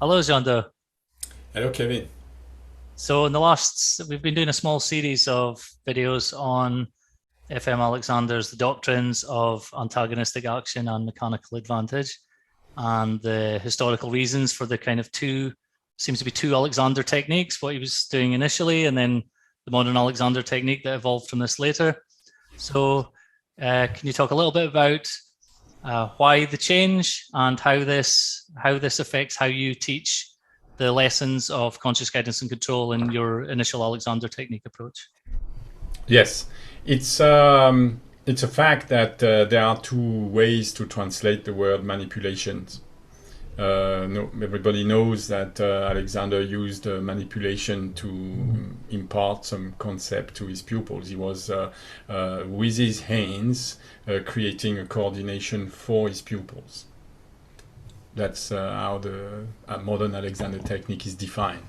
Hello, Jeando. Hello, Kevin. So we've been doing a small series of videos on FM Alexander's The Doctrines of Antagonistic Action and Mechanical Advantage, and the historical reasons for the kind of seems to be two Alexander techniques, what he was doing initially, and then the modern Alexander technique that evolved from this later. So, can you talk a little bit about why the change and how this affects how you teach the lessons of conscious guidance and control in your initial Alexander technique approach? Yes, it's a fact that there are two ways to translate the word manipulations. No, everybody knows that Alexander used manipulation to impart some concept to his pupils. He was with his hands creating a coordination for his pupils. That's how the modern Alexander technique is defined.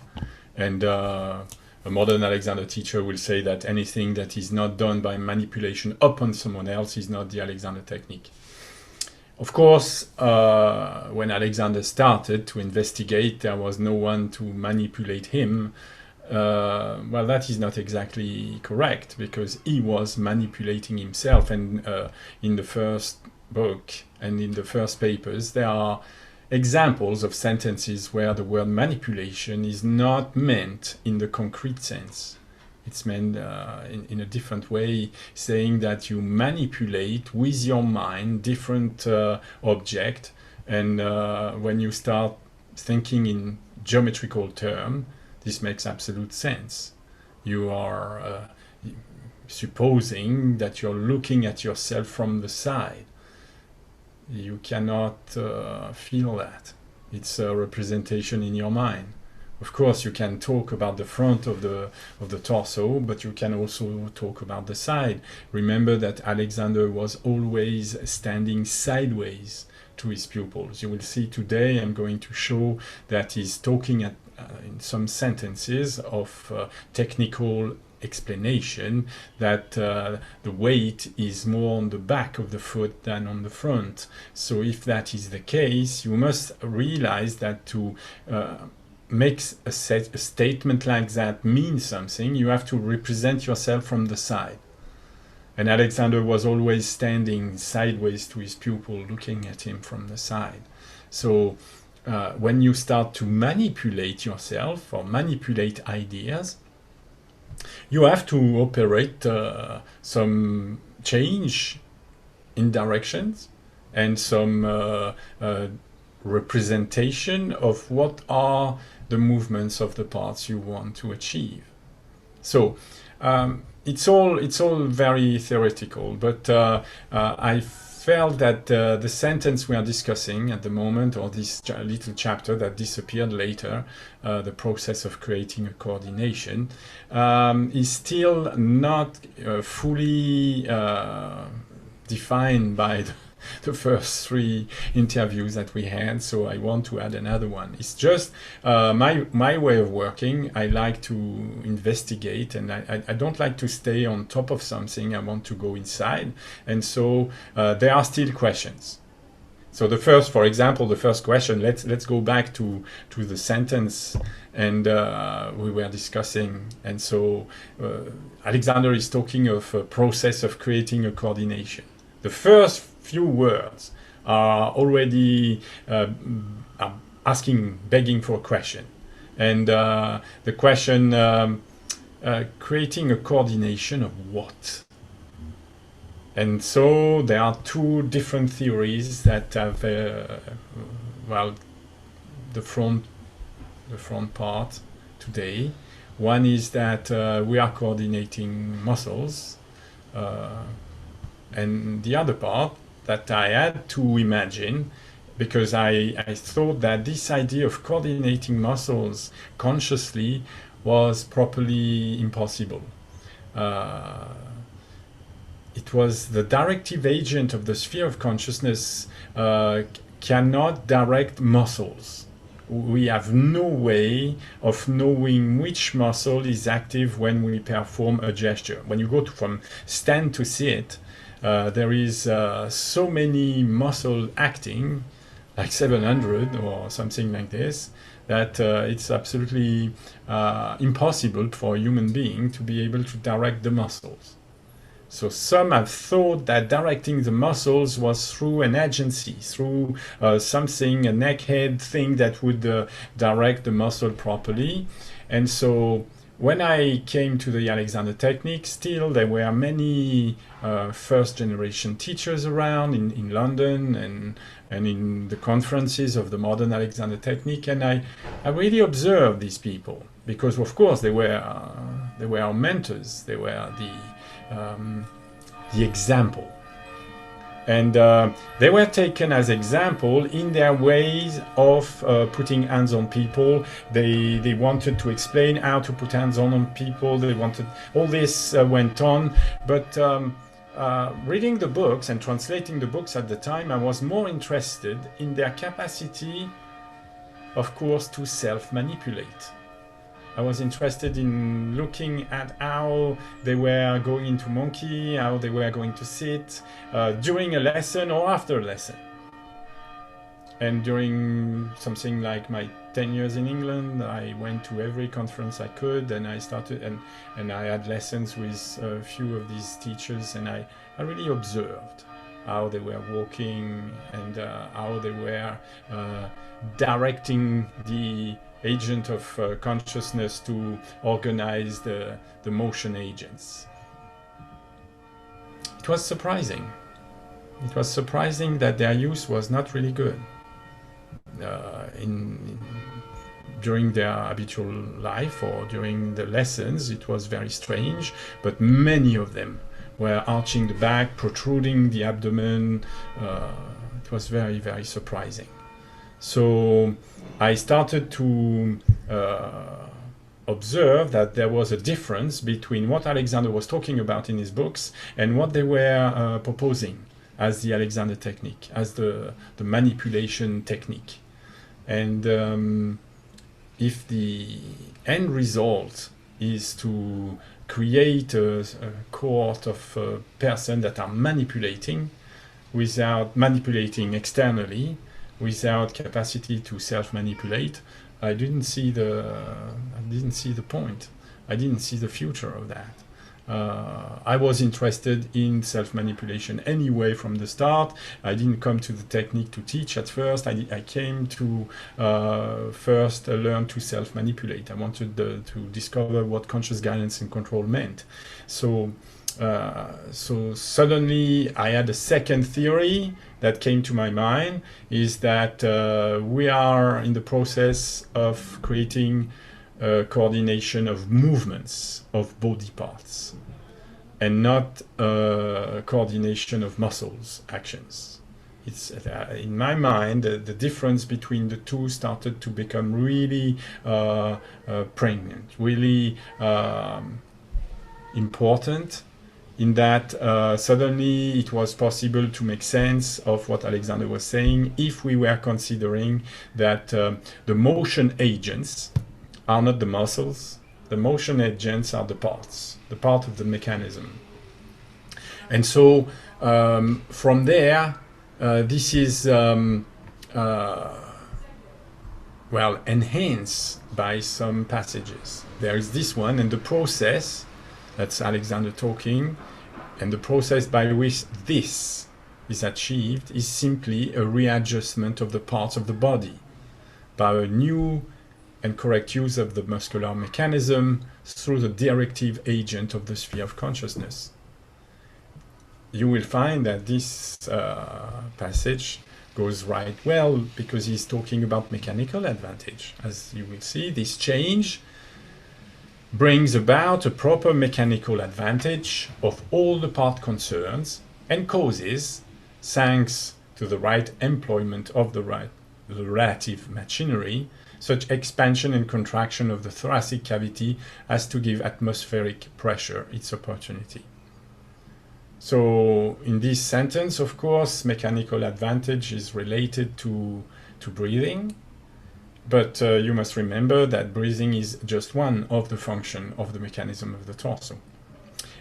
And a modern Alexander teacher will say that anything that is not done by manipulation upon someone else is not the Alexander technique. Of course, when Alexander started to investigate, there was no one to manipulate him. Well, that is not exactly correct, because he was manipulating himself. And in the first book and in the first papers, there are examples of sentences where the word manipulation is not meant in the concrete sense. It's meant in a different way, saying that you manipulate with your mind different object, and when you start thinking in geometrical terms, this makes absolute sense. You are supposing that you're looking at yourself from the side. You cannot feel that. It's a representation in your mind. Of course, you can talk about the front of the torso, but you can also talk about the side. Remember that Alexander was always standing sideways to his pupils. You will see today, I'm going to show that he's talking in some sentences of technical explanation that the weight is more on the back of the foot than on the front. So if that is the case, you must realize that to make a statement like that mean something, you have to represent yourself from the side. And Alexander was always standing sideways to his pupil, looking at him from the side. So when you start to manipulate yourself or manipulate ideas, you have to operate some change in directions and some representation of what are the movements of the parts you want to achieve. So it's all very theoretical, but I felt that the sentence we are discussing at the moment, or this little chapter that disappeared later, the process of creating a coordination, is still not fully defined by the first three interviews that we had, so I want to add another one. It's just my way of working. I like to investigate, and I don't like to stay on top of something. I want to go inside, and so there are still questions. So for example, the first question. Let's go back to the sentence, and we were discussing. And so Alexander is talking of a process of creating a coordination. The first few words are already begging for a question, and the question: creating a coordination of what? And so there are two different theories that have, well, the front part today. One is that we are coordinating muscles, and the other part that I had to imagine, because I thought that this idea of coordinating muscles consciously was properly impossible. It was the directive agent of the sphere of consciousness cannot direct muscles. We have no way of knowing which muscle is active when we perform a gesture. When you go from stand to sit, there is so many muscles acting like 700 or something like this, that it's absolutely impossible for a human being to be able to direct the muscles. So some have thought that directing the muscles was through an agency, through something, a neck-head thing that would direct the muscle properly. And so when I came to the Alexander technique, still there were many first-generation teachers around in London and in the conferences of the modern Alexander technique, and I really observed these people, because of course they were our mentors, they were the example, and they were taken as example in their ways of putting hands on people. They wanted to explain how to put hands on people. They wanted, all this went on, but reading the books and translating the books at the time, I was more interested in their capacity, of course, to self-manipulate. I was interested in looking at how they were going into monkey, how they were going to sit during a lesson or after a lesson. And during something like my 10 years in England, I went to every conference I could, and I started, and I had lessons with a few of these teachers, and I really observed how they were walking and how they were directing the agent of consciousness to organize the motion agents. It was surprising. It was surprising that their use was not really good during their habitual life or during the lessons. It was very strange, but many of them were arching the back, protruding the abdomen. It was very, very surprising. So I started to observe that there was a difference between what Alexander was talking about in his books and what they were proposing as the Alexander technique, as the manipulation technique. And if the end result is to create a cohort of persons that are manipulating without manipulating externally, without capacity to self-manipulate, I didn't see the point. I didn't see the future of that. I was interested in self-manipulation anyway from the start. I didn't come to the technique to teach at first. I came to first learn to self-manipulate. I wanted to discover what conscious guidance and control meant. So suddenly I had a second theory that came to my mind, is that we are in the process of creating coordination of movements of body parts and not coordination of muscles actions. It's in my mind the difference between the two started to become really pregnant, really important, in that suddenly it was possible to make sense of what Alexander was saying if we were considering that the motion agents are not the muscles. The motion agents are the parts, the part of the mechanism. And so from there, this is well, enhanced by some passages. There is this one, and the process, that's Alexander talking, and the process by which this is achieved is simply a readjustment of the parts of the body by a new and correct use of the muscular mechanism through the directive agent of the sphere of consciousness. You will find that this passage goes right well because he's talking about mechanical advantage. As you will see, this change brings about a proper mechanical advantage of all the part concerns and causes, thanks to the right employment of the relative machinery, such expansion and contraction of the thoracic cavity as to give atmospheric pressure its opportunity. So in this sentence, of course, mechanical advantage is related to breathing, but you must remember that breathing is just one of the functions of the mechanism of the torso.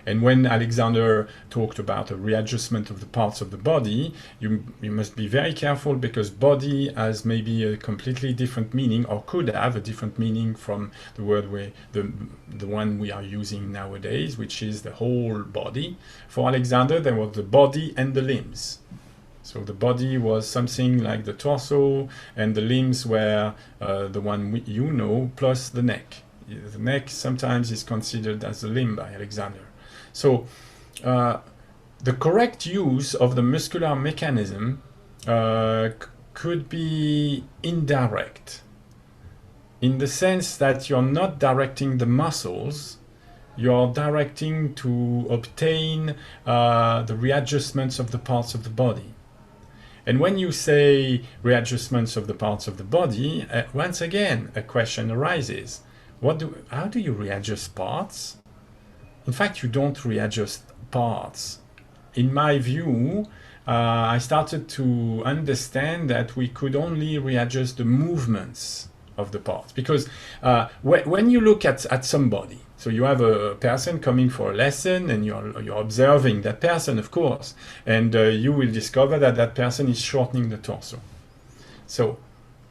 And when Alexander talked about a readjustment of the parts of the body, you must be very careful, because body has maybe a completely different meaning, or could have a different meaning from the word the one we are using nowadays, which is the whole body. For Alexander, there was the body and the limbs. So the body was something like the torso, and the limbs were the one you know, plus the neck. The neck sometimes is considered as a limb by Alexander. So the correct use of the muscular mechanism could be indirect, in the sense that you're not directing the muscles, you're directing to obtain the readjustments of the parts of the body. And when you say readjustments of the parts of the body, once again, a question arises. How do you readjust parts? In fact, you don't readjust parts. In my view, I started to understand that we could only readjust the movements of the parts. Because when you look at somebody, so you have a person coming for a lesson, and you're observing that person, of course, and you will discover that that person is shortening the torso. So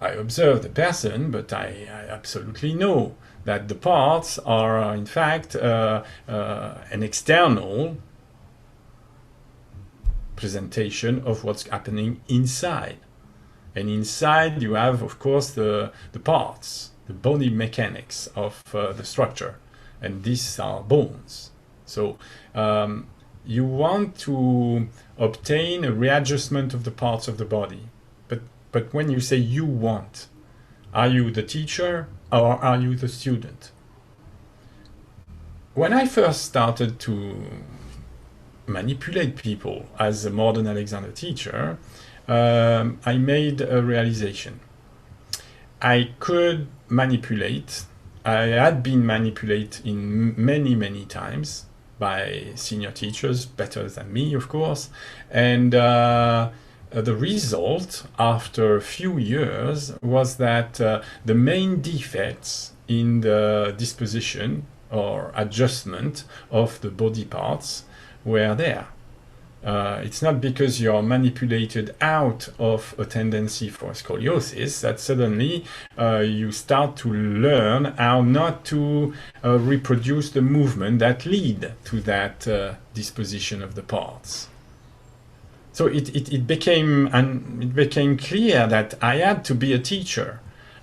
I observe the person, but I absolutely know that the parts are, in fact, an external presentation of what's happening inside. And inside you have, of course, the parts, the body mechanics of the structure. And these are bones. So you want to obtain a readjustment of the parts of the body. But when you say you want, are you the teacher or are you the student? When I first started to manipulate people as a modern Alexander teacher, I made a realization. I could manipulate. I had been manipulated in many times by senior teachers, better than me, of course. And the result, after a few years, was that the main defects in the disposition or adjustment of the body parts were there. It's not because you're manipulated out of a tendency for scoliosis that suddenly you start to learn how not to reproduce the movement that lead to that disposition of the parts. So it became clear that I had to be a teacher.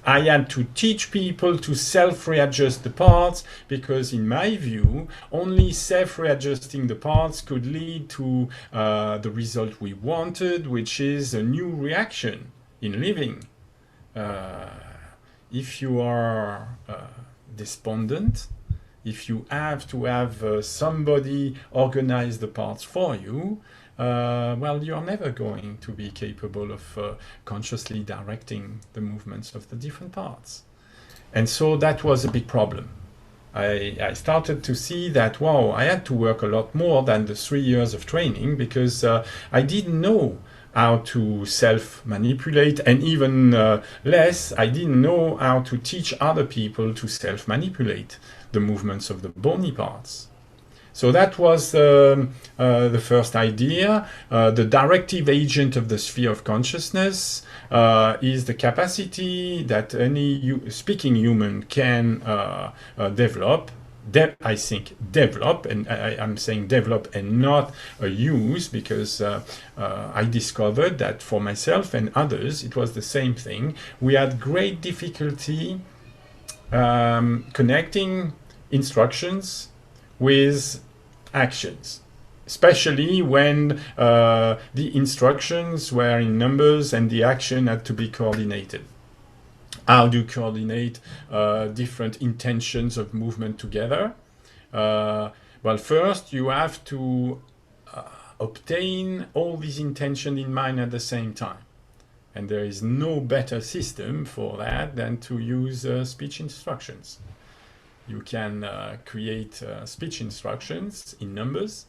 I had to teach people to self-readjust the parts, because in my view, only self-readjusting the parts could lead to the result we wanted, which is a new reaction in living. If you are despondent, if you have to have somebody organize the parts for you, well, you're never going to be capable of consciously directing the movements of the different parts. And so that was a big problem. I started to see that, wow, I had to work a lot more than the 3 years of training, because I didn't know how to self-manipulate, and even less, I didn't know how to teach other people to self-manipulate the movements of the bony parts. So that was the first idea. The directive agent of the sphere of consciousness is the capacity that any speaking human can develop. I think develop, and I'm saying develop and not use, because I discovered that for myself and others, it was the same thing. We had great difficulty connecting instructions with actions, especially when the instructions were in numbers and the action had to be coordinated. How do you coordinate different intentions of movement together? Well, first you have to obtain all these intentions in mind at the same time. And there is no better system for that than to use speech instructions. You can create speech instructions in numbers.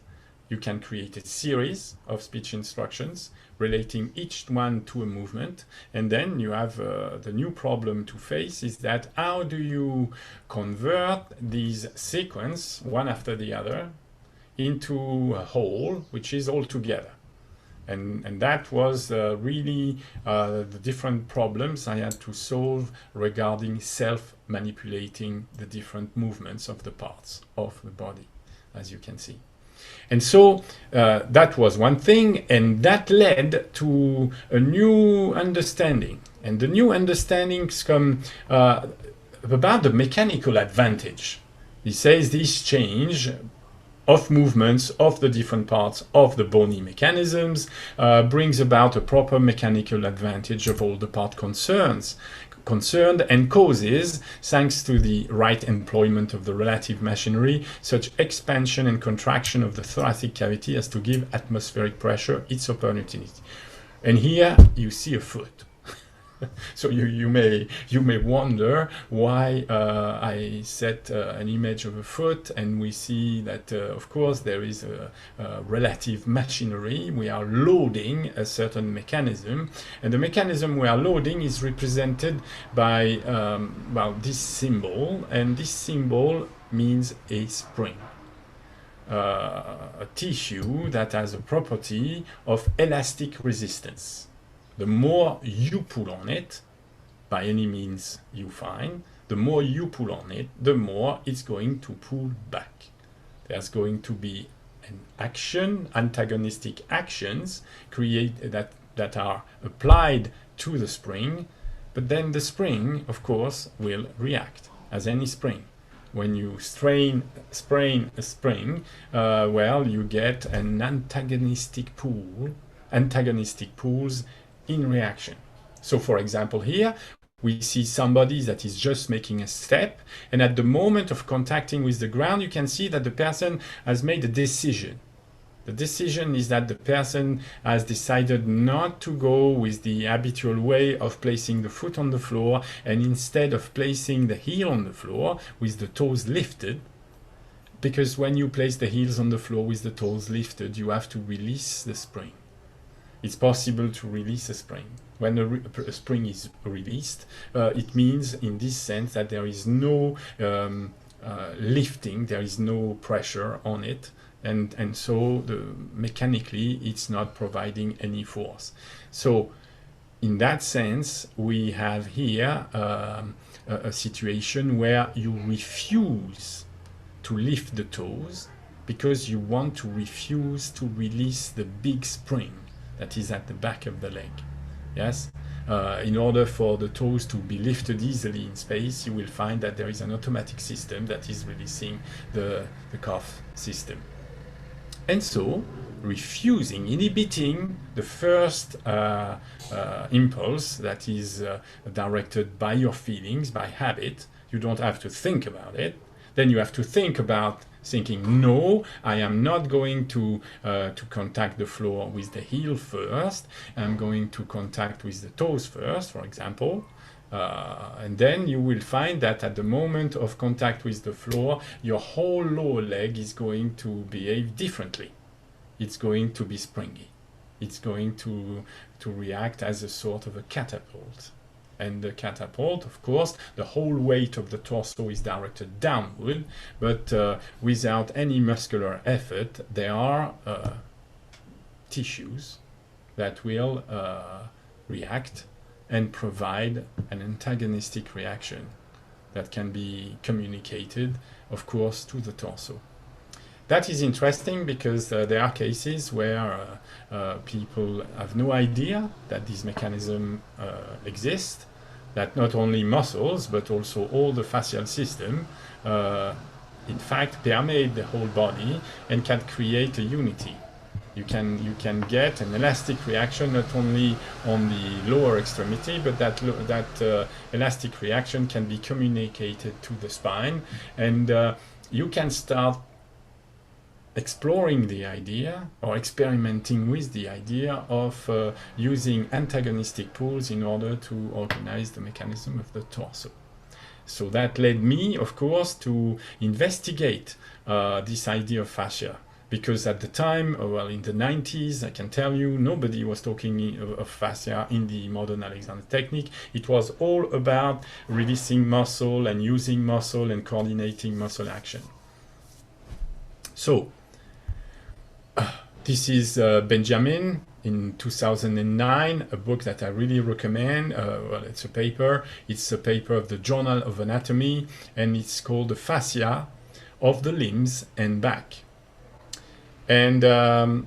You can create a series of speech instructions relating each one to a movement. And then you have the new problem to face is that how do you convert these sequences, one after the other, into a whole which is all together. And that was really the different problems I had to solve regarding self-manipulating the different movements of the parts of the body, as you can see. And so that was one thing, and that led to a new understanding. And the new understandings come about the mechanical advantage. He says this change of movements of the different parts of the bony mechanisms brings about a proper mechanical advantage of all the part concerned and causes, thanks to the right employment of the relative machinery, such expansion and contraction of the thoracic cavity as to give atmospheric pressure its opportunity. And here you see a foot. So you may wonder why I set an image of a foot, and we see that of course there is a relative machinery. We are loading a certain mechanism, and the mechanism we are loading is represented by well, this symbol, and this symbol means a spring. A tissue that has a property of elastic resistance. The more you pull on it, by any means you find, the more you pull on it, the more it's going to pull back. There's going to be an action, antagonistic actions that are applied to the spring, but then the spring, of course, will react, as any spring. When you sprain a spring, well, you get an antagonistic pull, antagonistic pulls in reaction. So for example here we see somebody that is just making a step, and at the moment of contacting with the ground you can see that the person has made a decision. The decision is that the person has decided not to go with the habitual way of placing the foot on the floor, and instead of placing the heel on the floor with the toes lifted, because when you place the heels on the floor with the toes lifted you have to release the spring. It's possible to release a spring. When a spring is released, it means in this sense that there is no lifting, there is no pressure on it, and so mechanically it's not providing any force. So in that sense we have here a situation where you refuse to lift the toes because you want to refuse to release the big spring that is at the back of the leg. Yes, in order for the toes to be lifted easily in space, you will find that there is an automatic system that is releasing the calf system. And so, refusing, inhibiting the first impulse that is directed by your feelings, by habit, you don't have to think about it. Then you have to think about thinking, no, I am not going to contact the floor with the heel first. I'm going to contact with the toes first, for example. And then you will find that at the moment of contact with the floor, your whole lower leg is going to behave differently. It's going to be springy. It's going to react as a sort of a catapult. And the catapult, of course, the whole weight of the torso is directed downward, but without any muscular effort, there are tissues that will react and provide an antagonistic reaction that can be communicated, of course, to the torso. That is interesting because there are cases where people have no idea that this mechanism exists, that not only muscles but also all the fascial system in fact permeate the whole body and can create a unity. You can get an elastic reaction not only on the lower extremity, but that elastic reaction can be communicated to the spine, and you can start exploring the idea or experimenting with the idea of using antagonistic pulls in order to organize the mechanism of the torso. So that led me, of course, to investigate this idea of fascia. Because at the time, well, in the 90s, I can tell you, nobody was talking of fascia in the modern Alexander technique. It was all about releasing muscle and using muscle and coordinating muscle action. So, This is Benjamin in 2009, a book that I really recommend. Well, it's a paper. It's a paper of the Journal of Anatomy, and it's called The Fascia of the Limbs and Back. And I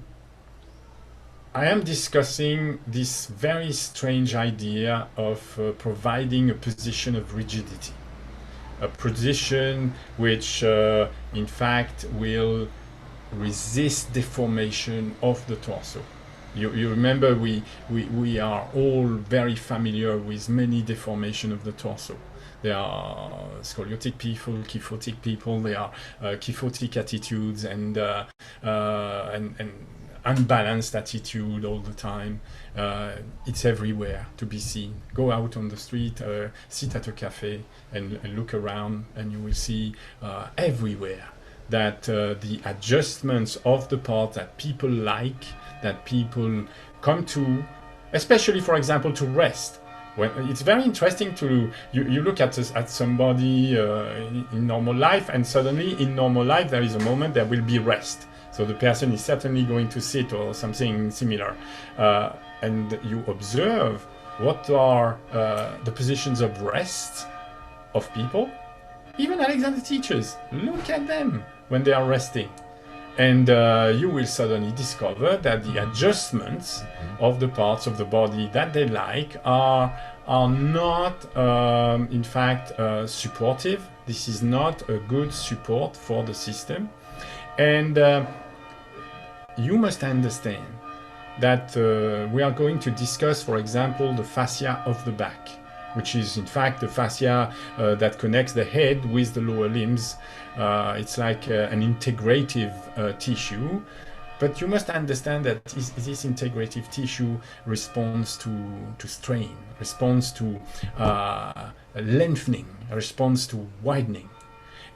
am discussing this very strange idea of providing a position of rigidity, a position which, in fact, will resist deformation of the torso. You remember we are all very familiar with many deformation of the torso. There are scoliotic people, kyphotic people, there are kyphotic attitudes and unbalanced attitude all the time. It's everywhere to be seen. Go out on the street, sit at a cafe and look around, and you will see everywhere that the adjustments of the part that people like, that people come to, especially, for example, to rest. When it's very interesting to you look at somebody in normal life, and suddenly in normal life there is a moment there will be rest. So the person is certainly going to sit or something similar, and you observe what are the positions of rest of people. Even Alexander teaches, look at them when they are resting. And you will suddenly discover that the adjustments of the parts of the body that they like are not, in fact, supportive. This is not a good support for the system. And you must understand that we are going to discuss, for example, the fascia of the back, which is in fact the fascia that connects the head with the lower limbs. It's like an integrative tissue, but you must understand that this integrative tissue responds to strain, responds to lengthening, responds to widening.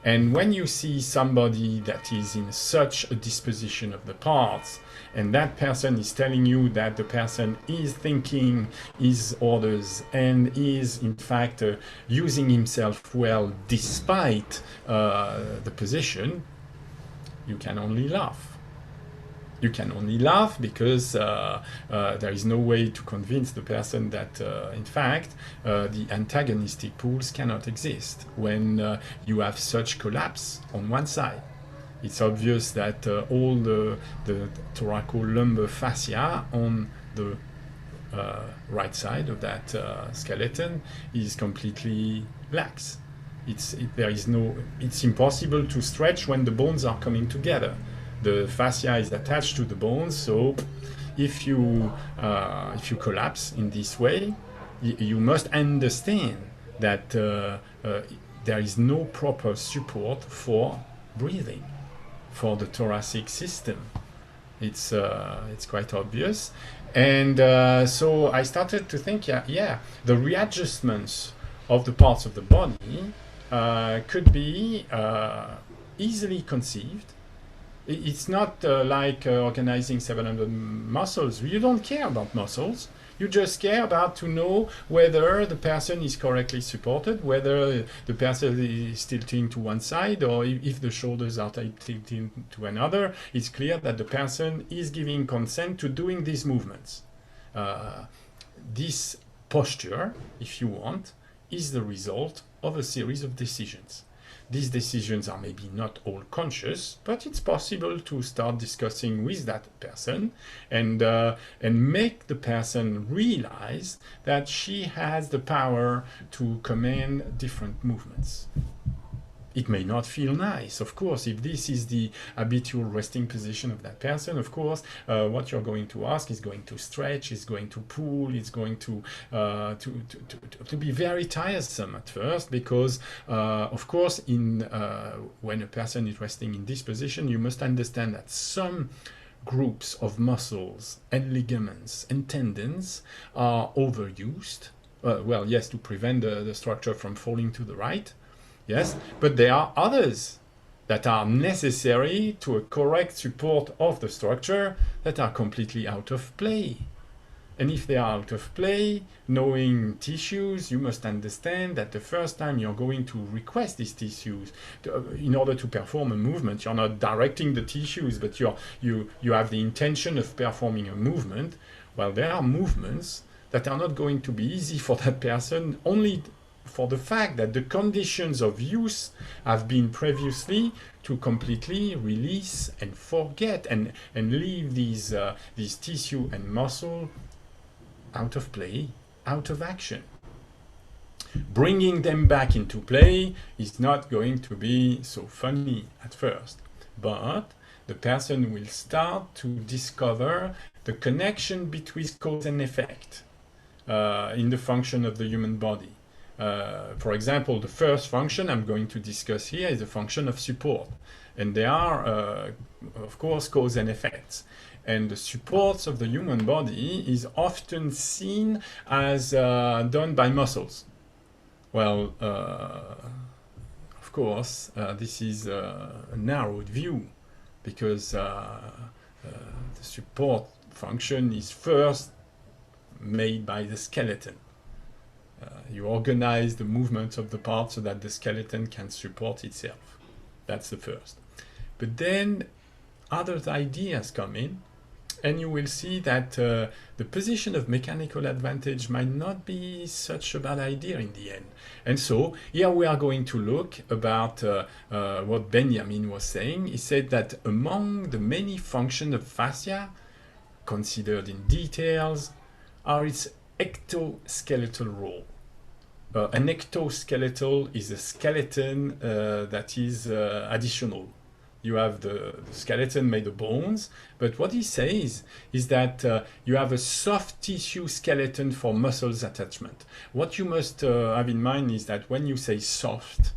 And when you see somebody that is in such a disposition of the parts, and that person is telling you that the person is thinking his orders and is in fact using himself well despite the position, you can only laugh. You can only laugh because there is no way to convince the person that, in fact, the antagonistic pools cannot exist when you have such collapse on one side. It's obvious that all the thoracolumbar fascia on the right side of that skeleton is completely lax. It's impossible to stretch when the bones are coming together. The fascia is attached to the bones, so if you collapse in this way, you must understand that there is no proper support for breathing, for the thoracic system. It's quite obvious, and so I started to think, the readjustments of the parts of the body could be easily conceived. It's not like organizing 700 muscles. You don't care about muscles. You just care about to know whether the person is correctly supported, whether the person is tilting to one side, or if the shoulders are tilting to another. It's clear that the person is giving consent to doing these movements. This posture, if you want, is the result of a series of decisions. These decisions are maybe not all conscious, but it's possible to start discussing with that person and make the person realize that she has the power to command different movements. It may not feel nice, of course. If this is the habitual resting position of that person, of course, what you're going to ask is going to stretch, is going to pull, it's going to be very tiresome at first, because, of course, when a person is resting in this position, you must understand that some groups of muscles and ligaments and tendons are overused. Well, yes, to prevent the structure from falling to the right. Yes, but there are others that are necessary to a correct support of the structure that are completely out of play. And if they are out of play, knowing tissues, you must understand that the first time you're going to request these tissues in order to perform a movement, you're not directing the tissues, but you have the intention of performing a movement. Well, there are movements that are not going to be easy for that person, only for the fact that the conditions of use have been previously to completely release and forget and leave these tissue and muscle out of play, out of action. Bringing them back into play is not going to be so funny at first, but the person will start to discover the connection between cause and effect in the function of the human body. For example, the first function I'm going to discuss here is the function of support. And there are, of course, cause and effects. And the supports of the human body is often seen as done by muscles. Well, of course, this is a narrowed view, because the support function is first made by the skeleton. You organize the movement of the part so that the skeleton can support itself. That's the first. But then other ideas come in, and you will see that the position of mechanical advantage might not be such a bad idea in the end. And so here we are going to look about what Benjamin was saying. He said that among the many functions of fascia considered in details are its ectoskeletal role. An ectoskeletal is a skeleton that is additional. You have the skeleton made of bones, but what he says is that you have a soft tissue skeleton for muscles attachment. What you must have in mind is that when you say soft,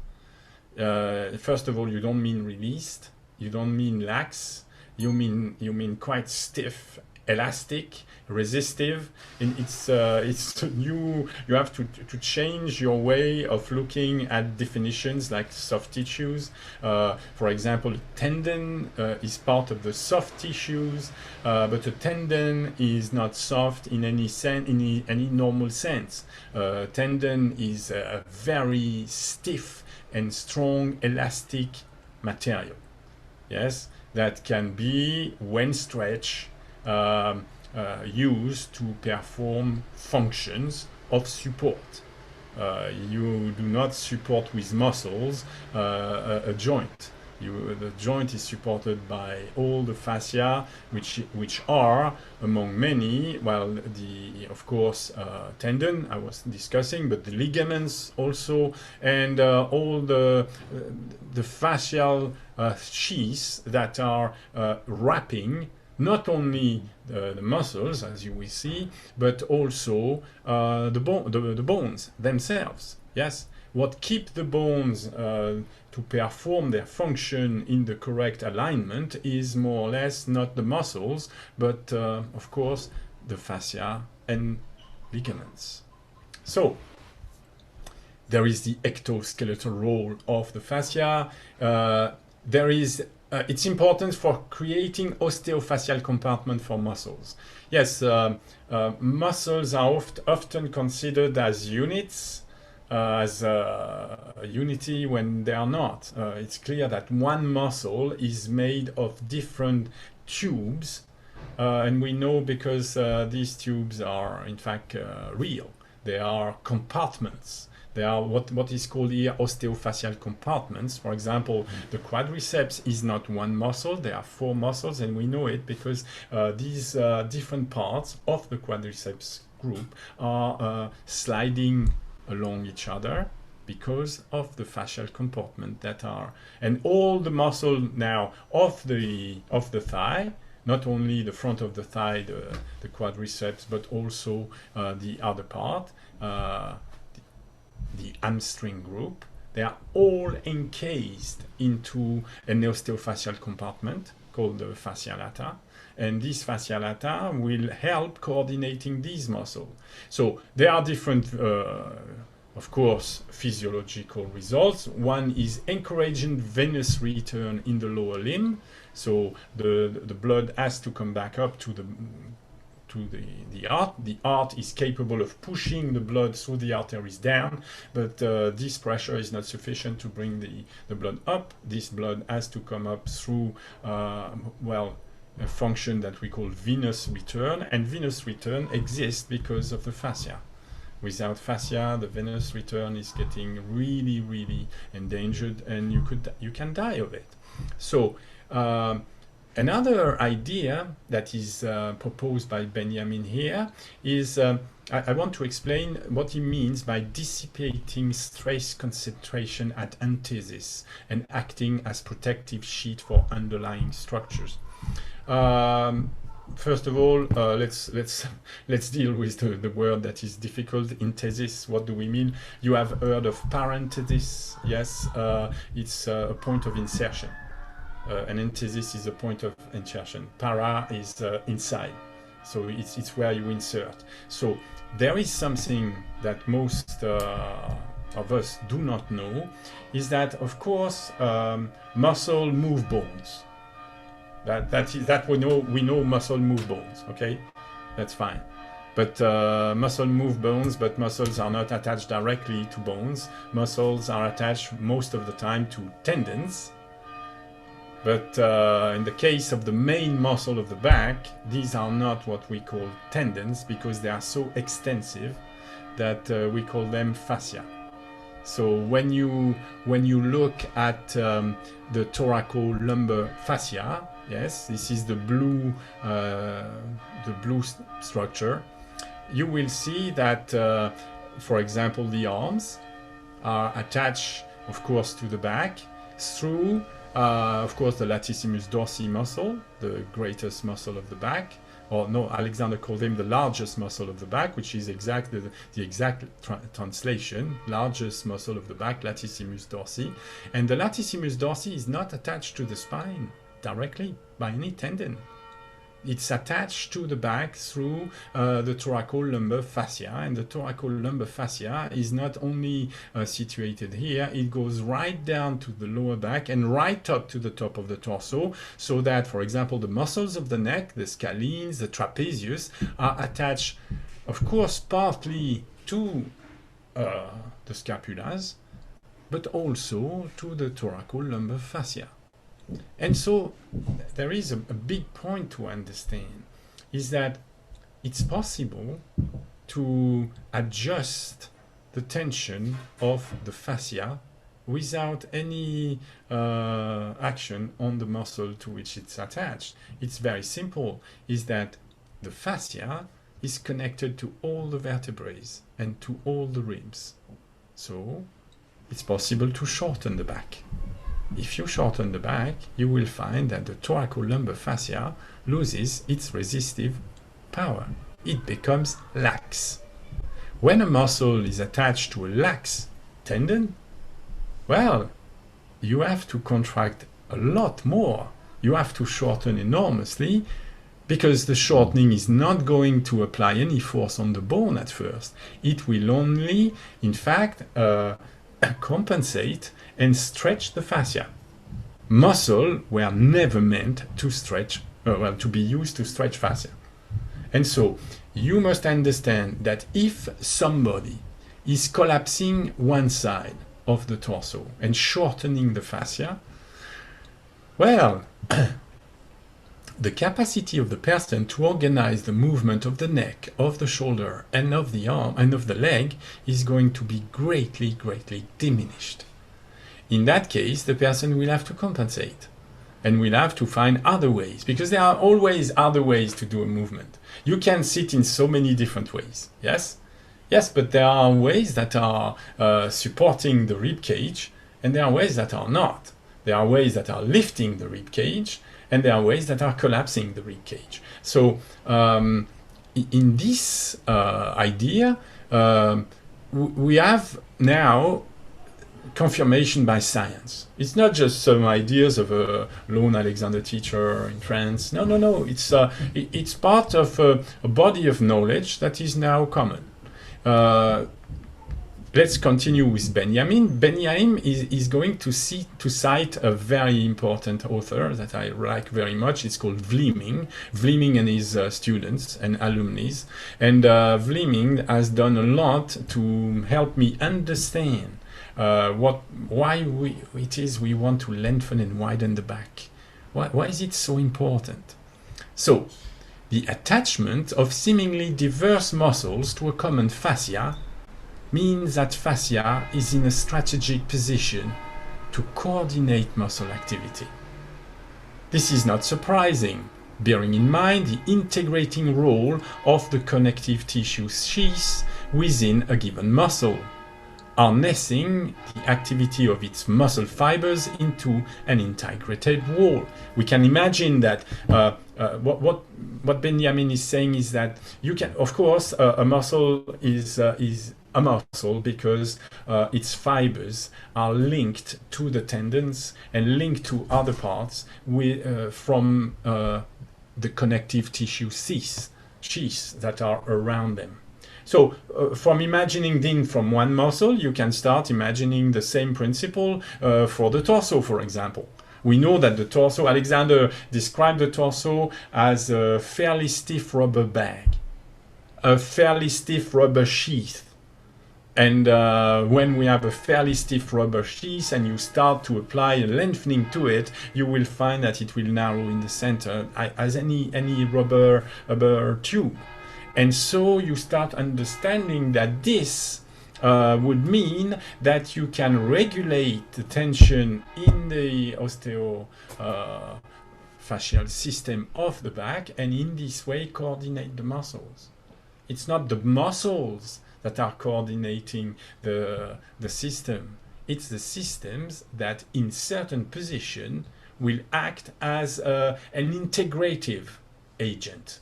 first of all, you don't mean released, you don't mean lax, you mean quite stiff, elastic, resistive, and it's you have to change your way of looking at definitions like soft tissues. For example, tendon is part of the soft tissues, but a tendon is not soft in any sense, in any normal sense. Tendon is a very stiff and strong elastic material, yes, that can be, when stretched, used to perform functions of support. You do not support with muscles a joint. The joint is supported by all the fascia, which are, among many, well, of course, tendon I was discussing, but the ligaments also, and all the fascial sheaths that are wrapping not only the muscles, as you will see, but also the bones themselves. Yes, what keep the bones to perform their function in the correct alignment is more or less not the muscles, but of course the fascia and ligaments. So there is the ectoskeletal role of the fascia. There is it's important for creating osteofascial compartment for muscles. Yes, muscles are often considered as units, as a unity when they are not. It's clear that one muscle is made of different tubes, and we know because these tubes are in fact real. They are compartments. They are what is called here osteofascial compartments. For example, the quadriceps is not one muscle, there are 4 muscles, and we know it because these different parts of the quadriceps group are sliding along each other because of the fascial compartment that are, and all the muscle now of the thigh, not only the front of the thigh, the quadriceps, but also the other part, the hamstring group, they are all encased into an osteofascial compartment called the fascia lata, and this fascia lata will help coordinating these muscles. So there are different, of course, physiological results. One is encouraging venous return in the lower limb, so the blood has to come back up to to the heart. The heart is capable of pushing the blood through the arteries down, but this pressure is not sufficient to bring the blood up. This blood has to come up through, well, a function that we call venous return, and venous return exists because of the fascia. Without fascia, the venous return is getting really, really endangered, and you can die of it. So another idea that is proposed by Benjamin here is I want to explain what he means by dissipating stress concentration at antithesis and acting as protective sheet for underlying structures. First of all, let's deal with the word that is difficult. Enthesis. What do we mean? You have heard of parenthesis. Yes, it's a point of insertion. An enthesis is a point of insertion. Para is inside, so it's where you insert. So there is something that most of us do not know, is that of course muscle move bones. That we know muscle move bones. Okay, that's fine. But muscle move bones, but muscles are not attached directly to bones. Muscles are attached most of the time to tendons. But in the case of the main muscle of the back, these are not what we call tendons because they are so extensive that we call them fascia. So when you look at the thoracolumbar fascia, yes, this is the blue structure, you will see that, for example, the arms are attached, of course, to the back through, of course, the latissimus dorsi muscle, the greatest muscle of the back. Or no, Alexander called him the largest muscle of the back, which is exactly the exact translation, largest muscle of the back, latissimus dorsi. And the latissimus dorsi is not attached to the spine directly by any tendon. It's attached to the back through the thoracolumbar fascia, and the thoracolumbar fascia is not only situated here, it goes right down to the lower back and right up to the top of the torso, so that, for example, the muscles of the neck, the scalenes, the trapezius, are attached, of course, partly to the scapulas, but also to the thoracolumbar fascia. And so there is a big point to understand, is that it's possible to adjust the tension of the fascia without any action on the muscle to which it's attached. It's very simple, is that the fascia is connected to all the vertebrae and to all the ribs. So it's possible to shorten the back. If you shorten the back, you will find that the thoracolumbar fascia loses its resistive power. It becomes lax. When a muscle is attached to a lax tendon, well, you have to contract a lot more. You have to shorten enormously, because the shortening is not going to apply any force on the bone at first. It will only, in fact, compensate and stretch the fascia. Muscle were never meant to stretch, to be used to stretch fascia. And so you must understand that if somebody is collapsing one side of the torso and shortening the fascia, well, the capacity of the person to organize the movement of the neck, of the shoulder, and of the arm, and of the leg is going to be greatly, greatly diminished. In that case, the person will have to compensate and will have to find other ways, because there are always other ways to do a movement. You can sit in so many different ways, yes? Yes, but there are ways that are supporting the rib cage, and there are ways that are not. There are ways that are lifting the rib cage, and there are ways that are collapsing the rib cage. So in this idea, we have now confirmation by science. It's not just some ideas of a lone Alexander teacher in France. No, no, no. It's part of a body of knowledge that is now common. let's continue with Benjamin. Benjamin is going to cite a very important author that I like very much. It's called Vleeming. Vleeming and his students and alumni. And Vleeming has done a lot to help me understand why we want to lengthen and widen the back. Why is it so important? So, the attachment of seemingly diverse muscles to a common fascia means that fascia is in a strategic position to coordinate muscle activity. This is not surprising, bearing in mind the integrating role of the connective tissue sheath within a given muscle, harnessing the activity of its muscle fibers into an integrated whole. We can imagine that what Benjamin is saying is that you can, of course, a muscle is a muscle because its fibers are linked to the tendons and linked to other parts from the connective tissue sheaths that are around them. So from imagining things from one muscle, you can start imagining the same principle for the torso, for example. We know that the torso, Alexander described the torso as a fairly stiff rubber bag, a fairly stiff rubber sheath. And when we have a fairly stiff rubber sheath and you start to apply a lengthening to it, you will find that it will narrow in the center as any rubber tube. And so you start understanding that this would mean that you can regulate the tension in the osteofascial system of the back, and in this way coordinate the muscles. It's not the muscles that are coordinating the system. It's the systems that in certain position will act as an integrative agent.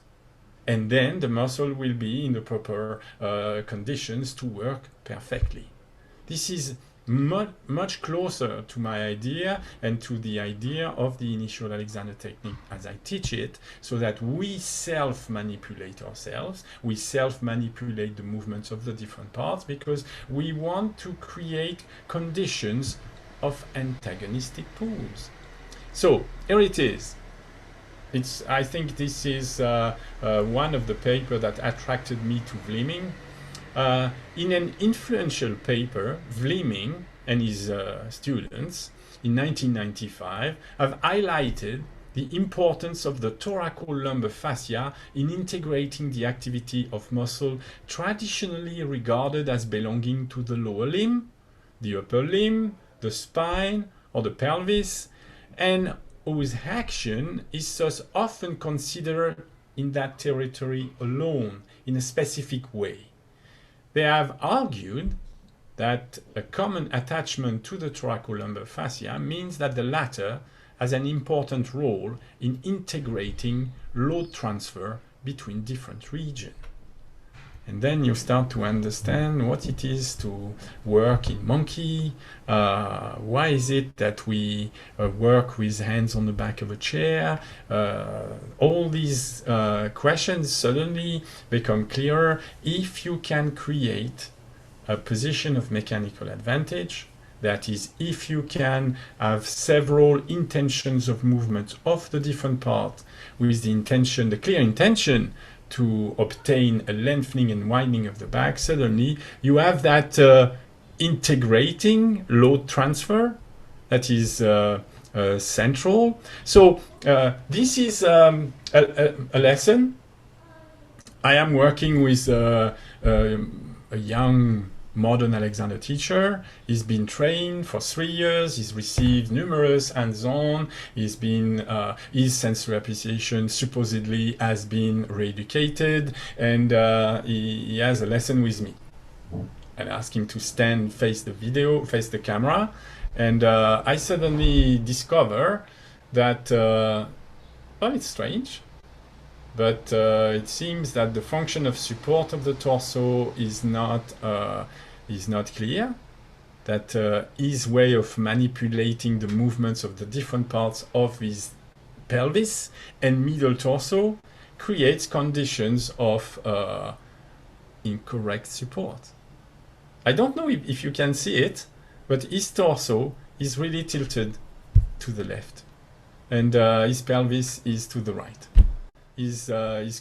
And then the muscle will be in the proper conditions to work perfectly. This is much closer to my idea and to the idea of the initial Alexander technique as I teach it, so that we self-manipulate ourselves, we self-manipulate the movements of the different parts, because we want to create conditions of antagonistic pulls. So here it is. I think this is one of the papers that attracted me to Vleeming. In an influential paper, Vleeming and his students in 1995 have highlighted the importance of the thoracolumbar fascia in integrating the activity of muscle traditionally regarded as belonging to the lower limb, the upper limb, the spine, or the pelvis, and whose action is thus often considered in that territory alone, in a specific way. They have argued that a common attachment to the thoracolumbar fascia means that the latter has an important role in integrating load transfer between different regions. And then you start to understand what it is to work in monkey. Why is it that we work with hands on the back of a chair? All these questions suddenly become clearer if you can create a position of mechanical advantage. That is, if you can have several intentions of movement of the different parts with the intention, the clear intention to obtain a lengthening and widening of the back, suddenly you have that integrating load transfer that is central. So this is a lesson. I am working with a young modern Alexander teacher. He's been trained for 3 years. He's received numerous hands-on. He's been his sensory appreciation supposedly has been re-educated, and he has a lesson with me. I ask him to stand, face the camera, and I suddenly discover that it's strange, but it seems that the function of support of the torso is not clear, that his way of manipulating the movements of the different parts of his pelvis and middle torso creates conditions of incorrect support. I don't know if you can see it, but his torso is really tilted to the left, and his pelvis is to the right. Is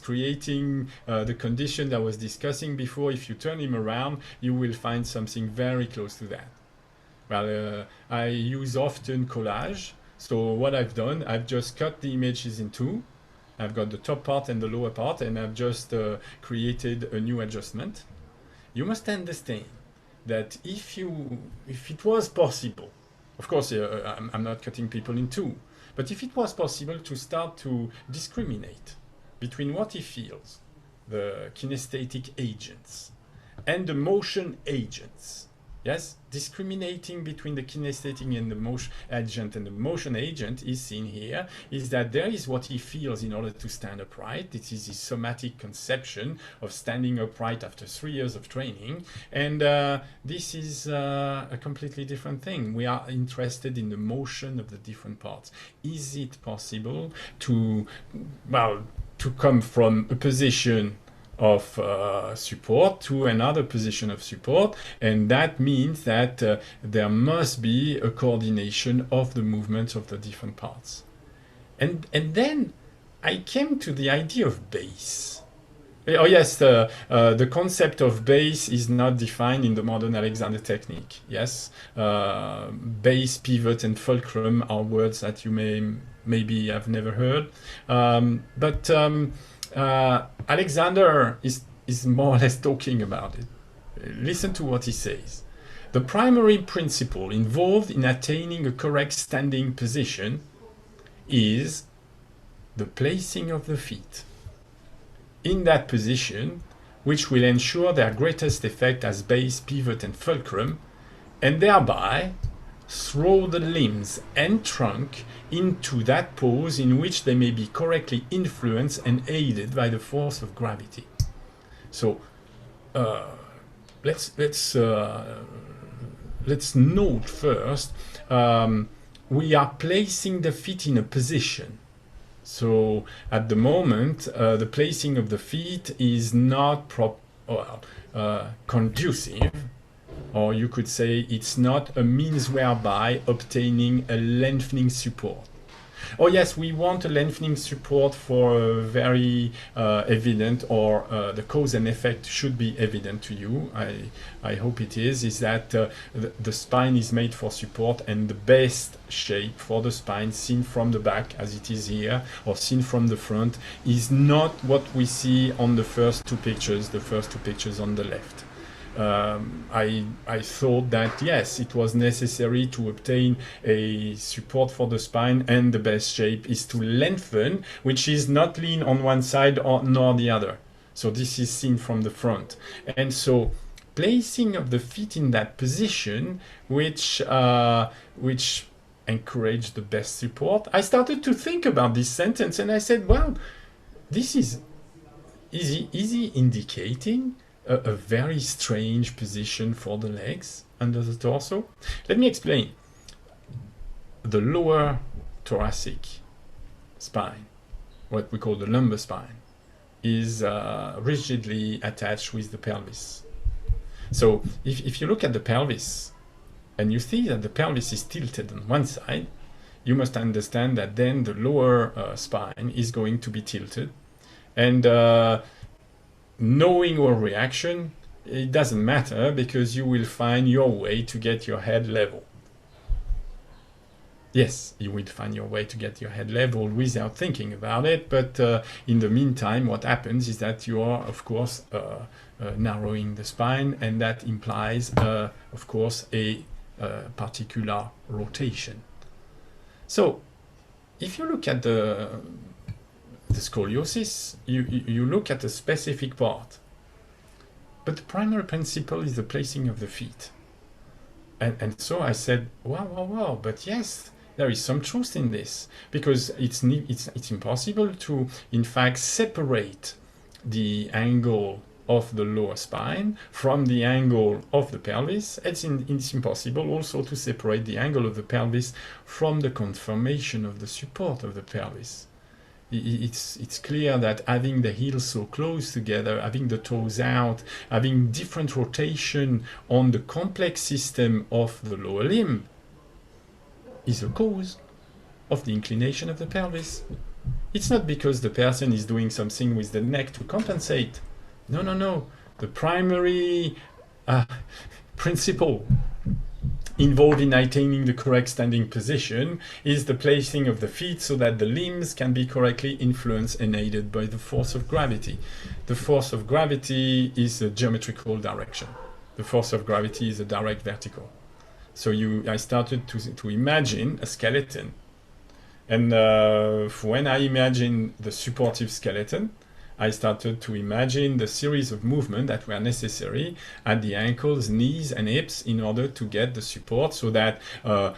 creating the condition that I was discussing before. If you turn him around, you will find something very close to that. Well, I use often collage. So what I've done, I've just cut the images in two. I've got the top part and the lower part, and I've just created a new adjustment. You must understand that if it was possible, of course, I'm not cutting people in two, but if it was possible to start to discriminate between what he feels, the kinesthetic agents, and the motion agents, yes, discriminating between the kinesthetic and the motion agent and the motion agent is seen here, is that there is what he feels in order to stand upright. This is his somatic conception of standing upright after 3 years of training. And this is a completely different thing. We are interested in the motion of the different parts. Is it possible to, well, to come from a position of support to another position of support, and that means that there must be a coordination of the movements of the different parts. And then I came to the idea of base. Oh yes, the concept of base is not defined in the modern Alexander technique. Yes, base, pivot, and fulcrum are words that you maybe have never heard, but Alexander is more or less talking about it. Listen to what he says. The primary principle involved in attaining a correct standing position is the placing of the feet in that position, which will ensure their greatest effect as base, pivot, and fulcrum, and thereby throw the limbs and trunk into that pose in which they may be correctly influenced and aided by the force of gravity. So let's note first, we are placing the feet in a position. So at the moment, the placing of the feet is not conducive, or you could say it's not a means whereby obtaining a lengthening support. Oh yes, we want a lengthening support for very evident, or the cause and effect should be evident to you. I hope it is that the spine is made for support, and the best shape for the spine seen from the back, as it is here, or seen from the front, is not what we see on the first two pictures on the left. I thought that yes, it was necessary to obtain a support for the spine, and the best shape is to lengthen, which is not lean on one side nor the other. So this is seen from the front, and so placing of the feet in that position, which encouraged the best support. I started to think about this sentence, and I said, well, this is easy indicating a very strange position for the legs under the torso. Let me explain. The lower thoracic spine, what we call the lumbar spine, is rigidly attached with the pelvis. So if you look at the pelvis and you see that the pelvis is tilted on one side, you must understand that then the lower spine is going to be tilted, and knowing your reaction, it doesn't matter, because you will find your way to get your head level. Yes, you will find your way to get your head level without thinking about it, but in the meantime, what happens is that you are, of course, narrowing the spine, and that implies, of course, a particular rotation. So, if you look at the scoliosis, you look at a specific part, but the primary principle is the placing of the feet. And so I said, wow, but yes, there is some truth in this, because it's impossible to, in fact, separate the angle of the lower spine from the angle of the pelvis. It's impossible also to separate the angle of the pelvis from the conformation of the support of the pelvis. It's clear that having the heels so close together, having the toes out, having different rotation on the complex system of the lower limb is a cause of the inclination of the pelvis. It's not because the person is doing something with the neck to compensate. No, no, no. The primary principle involved in attaining the correct standing position is the placing of the feet so that the limbs can be correctly influenced and aided by the force of gravity. The force of gravity is a geometrical direction. The force of gravity is a direct vertical. So I started to imagine a skeleton. And when I imagine the supportive skeleton, I started to imagine the series of movements that were necessary at the ankles, knees, and hips in order to get the support, so that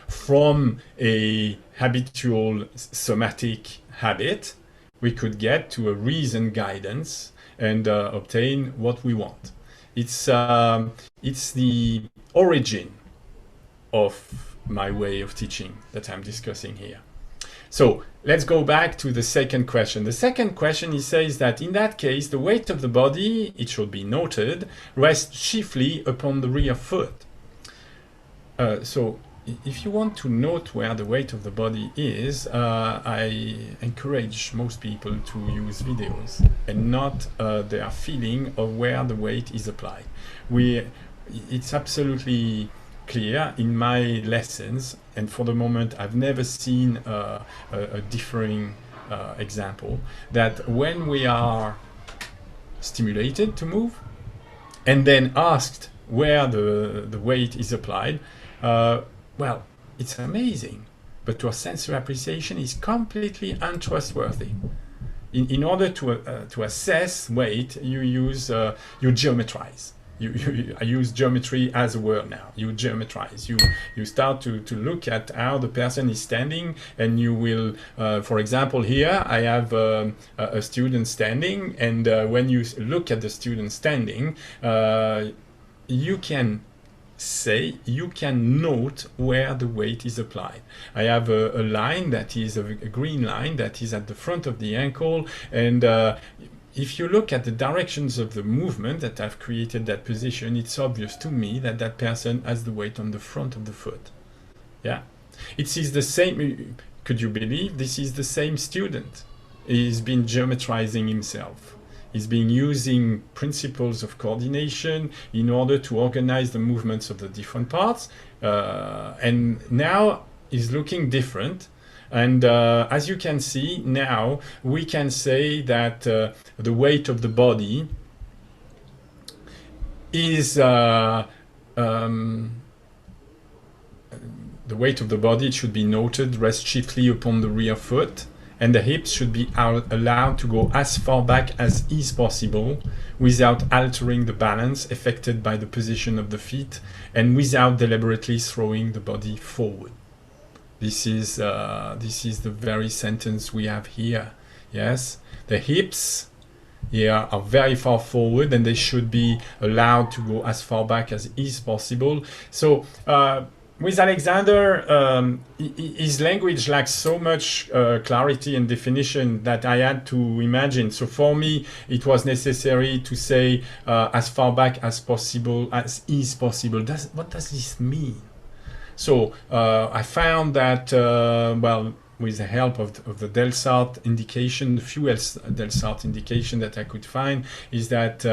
from a habitual somatic habit, we could get to a reasoned guidance and obtain what we want. It's the origin of my way of teaching that I'm discussing here. So let's go back to the second question. The second question, he says that in that case, the weight of the body, it should be noted, rests chiefly upon the rear foot. So if you want to note where the weight of the body is, I encourage most people to use videos and not their feeling of where the weight is applied. It's absolutely clear in my lessons, and for the moment I've never seen a differing example, that when we are stimulated to move and then asked where the weight is applied, well, it's amazing, but your sensory appreciation is completely untrustworthy. In order to assess weight, you geometrize. I use geometry as a word now. You geometrize. You start to look at how the person is standing, and you will, for example, here I have a student standing, and when you look at the student standing, you can note where the weight is applied. I have a line that is a green line that is at the front of the ankle, and if you look at the directions of the movement that I've created that position, it's obvious to me that that person has the weight on the front of the foot. Yeah, it is the same. Could you believe this is the same student? He's been geometrizing himself. He's been using principles of coordination in order to organize the movements of the different parts, and now he's looking different. And as you can see now, we can say that the weight of the body is the weight of the body, it should be noted, rests chiefly upon the rear foot, and the hips should be allowed to go as far back as is possible without altering the balance affected by the position of the feet and without deliberately throwing the body forward. This is the very sentence we have here. Yes, the hips here are very far forward, and they should be allowed to go as far back as is possible. So with Alexander, his language lacks so much clarity and definition that I had to imagine. So for me, it was necessary to say as far back as possible, as is possible. What does this mean? So I found that, well, with the help of the Delsart indication, the few Delsart indication that I could find, is that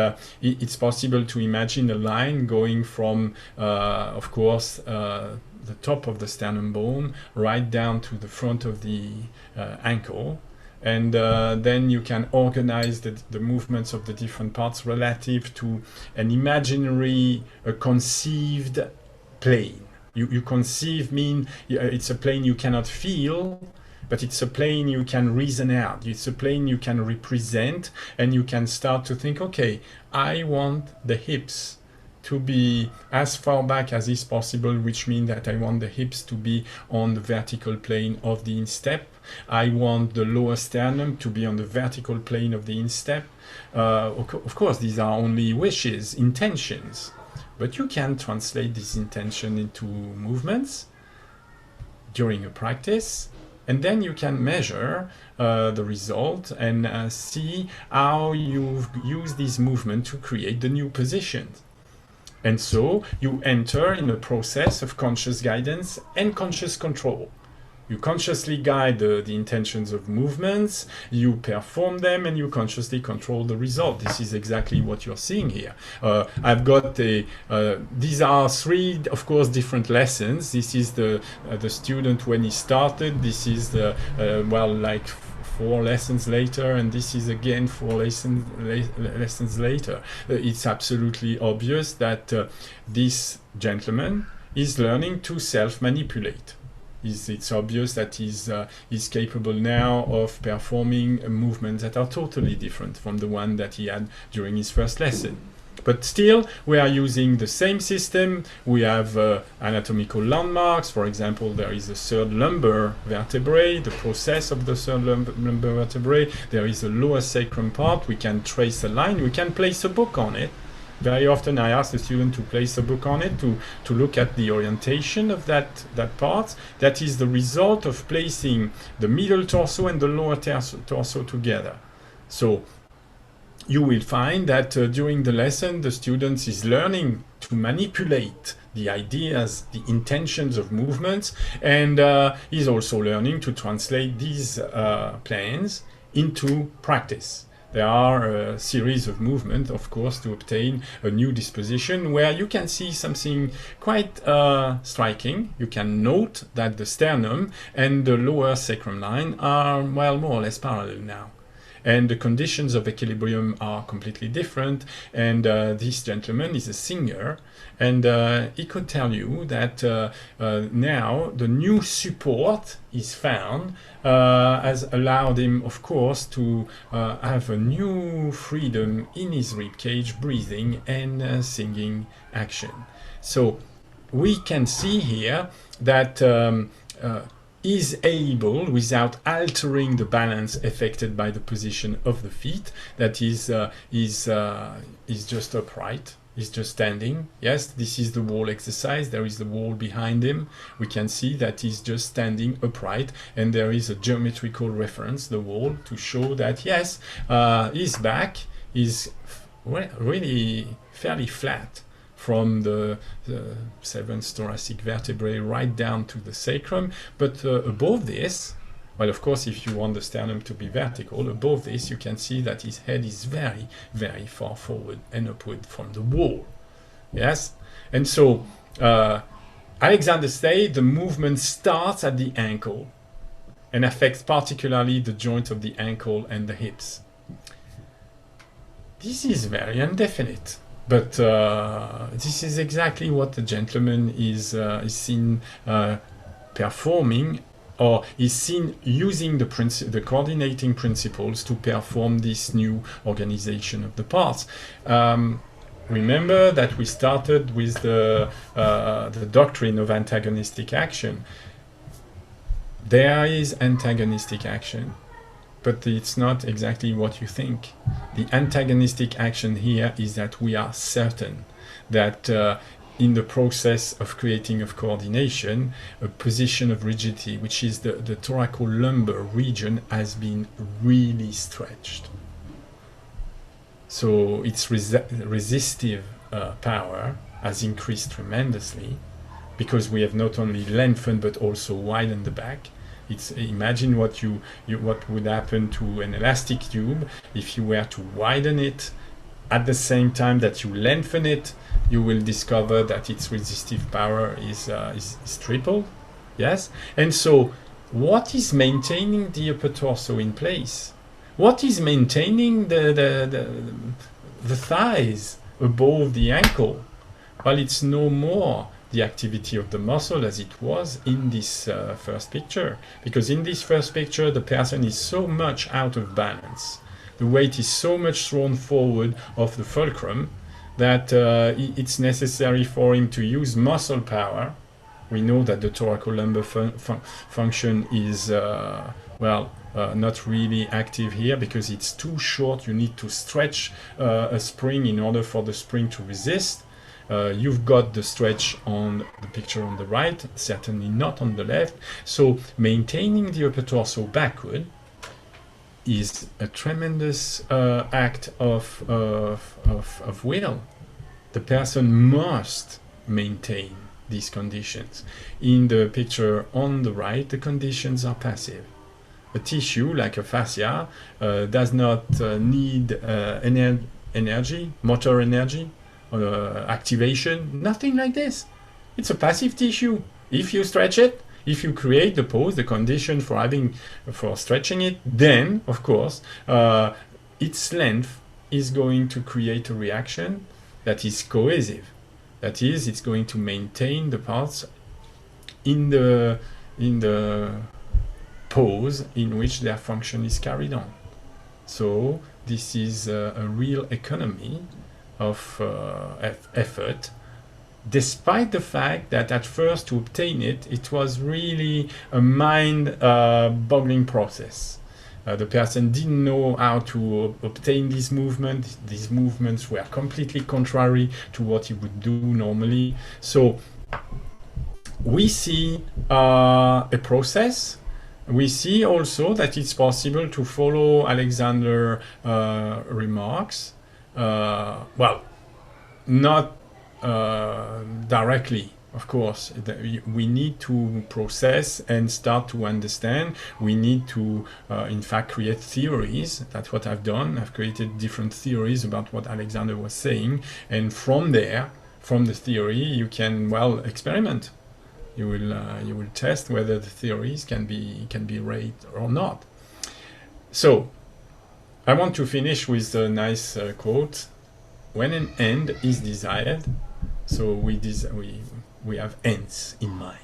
it's possible to imagine a line going from, of course, the top of the sternum bone right down to the front of the ankle. And then you can organize the movements of the different parts relative to an imaginary, conceived plane. You conceive mean it's a plane you cannot feel, but it's a plane you can reason out. It's a plane you can represent, and you can start to think, okay, I want the hips to be as far back as is possible, which means that I want the hips to be on the vertical plane of the instep. I want the lower sternum to be on the vertical plane of the instep. Of course, these are only wishes, intentions. But you can translate this intention into movements during a practice, And then you can measure the result and see how you use this movement to create the new positions. And so you enter in a process of conscious guidance and conscious control. You consciously guide the intentions of movements, you perform them, and you consciously control the result. This is exactly what you're seeing here. I've got these are three, of course, different lessons. This is the student when he started. This is the, well, like 4 lessons later, and this is again 4 lessons later. It's absolutely obvious that this gentleman is learning to self-manipulate. It's obvious that he's capable now of performing movements that are totally different from the one that he had during his first lesson. But still, we are using the same system. We have anatomical landmarks. For example, there is a third lumbar vertebrae, the process of the third lumbar vertebrae. There is a lower sacrum part. We can trace a line. We can place a book on it. Very often I ask the student to place a book on it to look at the orientation of that part. That is the result of placing the middle torso and the lower torso together. So you will find that during the lesson the student is learning to manipulate the ideas, the intentions of movements, and is also learning to translate these plans into practice. There are a series of movements, of course, to obtain a new disposition where you can see something quite striking. You can note that the sternum and the lower sacrum line are, well, more or less parallel now. And the conditions of equilibrium are completely different. And this gentleman is a singer, and he could tell you that now the new support is found has allowed him, of course, to have a new freedom in his ribcage, breathing and singing action. So we can see here that is able, without altering the balance affected by the position of the feet, that is just upright, is just standing. Yes, this is the wall exercise. There is the wall behind him. We can see that he's just standing upright, and there is a geometrical reference, the wall, to show that yes, his back is really fairly flat from the 7th thoracic vertebrae right down to the sacrum. But above this, well, of course, if you want the sternum to be vertical, above this you can see that his head is very, very far forward and upward from the wall. Yes? And so Alexander said the movement starts at the ankle and affects particularly the joint of the ankle and the hips. This is very indefinite. But this is exactly what the gentleman is seen performing, or is seen using the coordinating principles to perform this new organization of the parts. Remember that we started with the doctrine of antagonistic action. There is antagonistic action, but it's not exactly what you think. The antagonistic action here is that we are certain that in the process of creating of coordination, a position of rigidity, which is the thoracolumbar region, has been really stretched. So its resistive power has increased tremendously, because we have not only lengthened but also widened the back. Imagine what would happen to an elastic tube if you were to widen it at the same time that you lengthen it. You will discover that its resistive power is tripled. Yes, and so what is maintaining the upper torso in place? What is maintaining the thighs above the ankle? Well, it's no more the activity of the muscle as it was in this first picture, because in this first picture the person is so much out of balance, the weight is so much thrown forward of the fulcrum that it's necessary for him to use muscle power. We know that the thoracolumbar function is not really active here because it's too short. You need to stretch a spring in order for the spring to resist. You've got the stretch on the picture on the right, certainly not on the left. So maintaining the upper torso backward is a tremendous act of will. The person must maintain these conditions. In the picture on the right, the conditions are passive. A tissue like a fascia does not need energy, motor energy, activation, nothing like this. It's a passive tissue. If you stretch it, if you create the pose, the condition for stretching it, then of course its length is going to create a reaction that is cohesive. That is, it's going to maintain the parts in the pose in which their function is carried on. So this is a real economy of effort, despite the fact that at first to obtain it, it was really a mind-boggling process. The person didn't know how to obtain this movement. These movements were completely contrary to what he would do normally. So we see a process. We see also that it's possible to follow Alexander's remarks. Well, not directly, of course. We need to process and start to understand. We need to, in fact, create theories. That's what I've done. I've created different theories about what Alexander was saying. And from there, from the theory, you can, well, experiment. You will test whether the theories can be right or not. So, I want to finish with a nice quote. When an end is desired, so we have ends in mind.